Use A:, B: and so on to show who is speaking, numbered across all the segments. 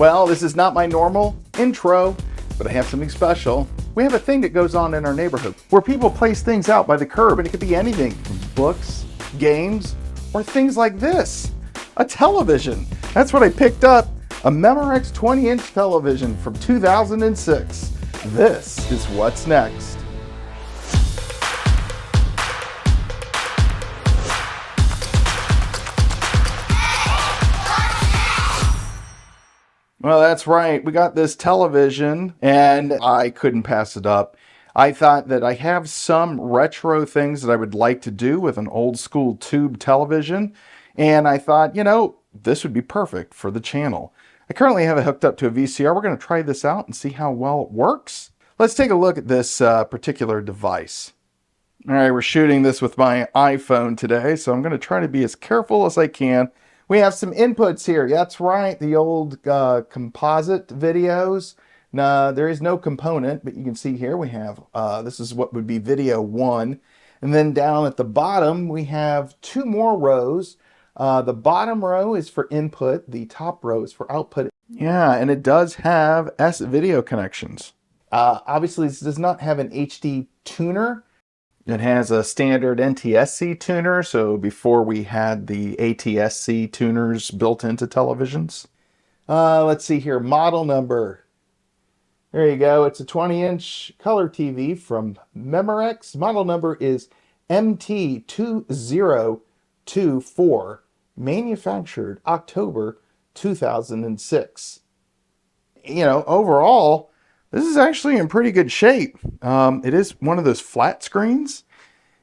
A: Well, this is not my normal intro, but I have something special. We have a thing that goes on in our neighborhood where people place things out by the curb, and it could be anything from books, games, or things like this. A television. That's what I picked up. A Memorex 20-inch television from 2006. This is what's next. Well, that's right. We got this television and I couldn't pass it up. I thought that I have some retro things that I would like to do with an old school tube television. And I thought, you know, this would be perfect for the channel. I currently have it hooked up to a VCR. We're going to try this out and see how well it works. Let's take a look at this particular device. All right, we're shooting this with my iPhone today, so I'm going to try to be as careful as I can. We have some inputs here. That's right, the old composite videos. No, there is no component, but you can see here we have, this is what would be video 1. And then down at the bottom, we have 2 more rows. The bottom row is for input. The top row is for output. Yeah, and it does have S-video connections. Obviously, this does not have an HD tuner. It has a standard NTSC tuner, so before we had the ATSC tuners built into televisions. Let's see here, model number. There you go, it's a 20-inch color TV from Memorex. Model number is MT2024, manufactured October 2006. You know, overall, this is actually in pretty good shape. It is one of those flat screens.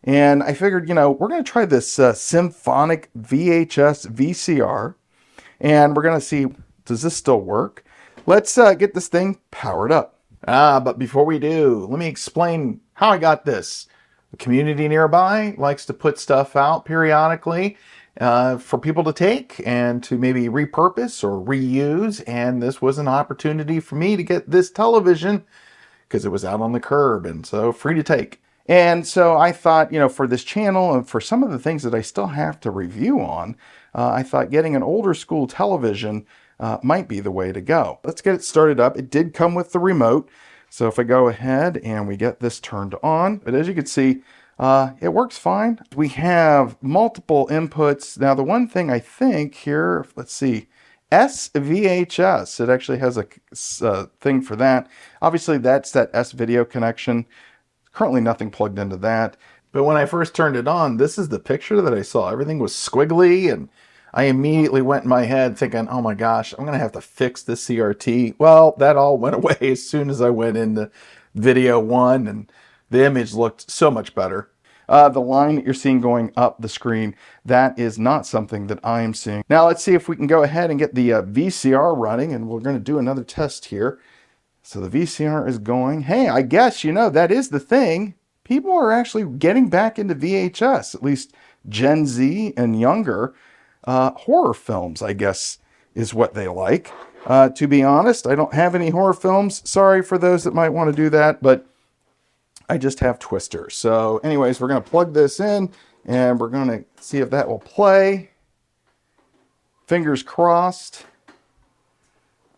A: And I figured, you know, we're going to try this symphonic VHS VCR. And we're going to see, does this still work? Let's get this thing powered up. But before we do, let me explain how I got this. The community nearby likes to put stuff out periodically for people to take and to maybe repurpose or reuse. And this was an opportunity for me to get this television because it was out on the curb and so free to take. And so I thought, you know, for this channel and for some of the things that I still have to review on, I thought getting an older school television might be the way to go. Let's get it started up. It did come with the remote. So if I go ahead and we get this turned on, but as you can see, it works fine. We have multiple inputs. Now, the one thing I think here, let's see, SVHS, it actually has a thing for that. Obviously, that's that S-video connection. Currently nothing plugged into that. But when I first turned it on, this is the picture that I saw. Everything was squiggly, and I immediately went in my head thinking, oh my gosh, I'm going to have to fix the CRT. Well, that all went away as soon as I went into video 1, and the image looked so much better. The line that you're seeing going up the screen, that is not something that I am seeing. Now let's see if we can go ahead and get the VCR running, and we're going to do another test here. So the VCR is going. Hey, I guess, you know, that is the thing. People are actually getting back into VHS, at least Gen Z and younger. Horror films, I guess, is what they like. To be honest, I don't have any horror films. Sorry for those that might want to do that, but I just have Twister. So anyways, we're going to plug this in and we're going to see if that will play. Fingers crossed.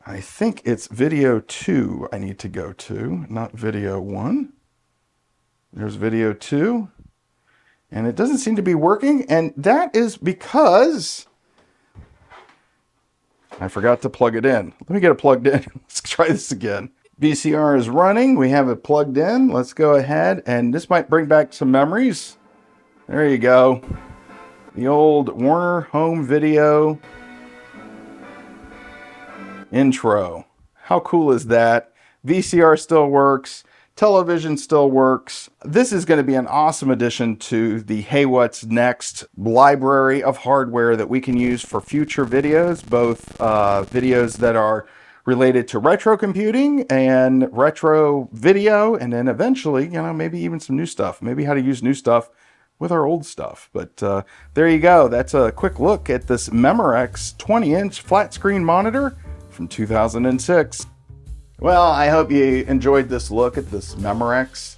A: I think it's video 2 I need to go to, not video 1. There's video 2. And it doesn't seem to be working. And that is because I forgot to plug it in. Let me get it plugged in. Let's try this again. VCR is running. We have it plugged in. Let's go ahead. And this might bring back some memories. There you go. The old Warner Home Video intro. How cool is that? VCR still works. Television still works. This is going to be an awesome addition to the Hey What's Next library of hardware that we can use for future videos, both videos that are related to retro computing and retro video, and then eventually, you know, maybe even some new stuff, maybe how to use new stuff with our old stuff. But there you go. That's a quick look at this Memorex 20-inch flat screen monitor from 2006. Well, I hope you enjoyed this look at this Memorex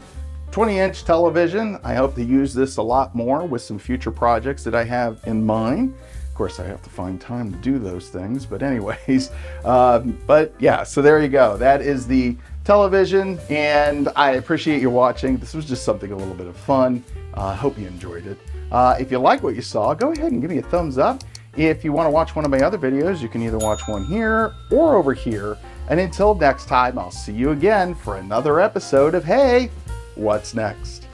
A: 20-inch television. I hope to use this a lot more with some future projects that I have in mind. Of course, I have to find time to do those things, but anyways, but yeah, so there you go. That is the television, and I appreciate you watching. This was just something a little bit of fun. I hope you enjoyed it. If you like what you saw, go ahead and give me a thumbs up. If you want to watch one of my other videos, you can either watch one here or over here. And until next time, I'll see you again for another episode of Hey, What's Next?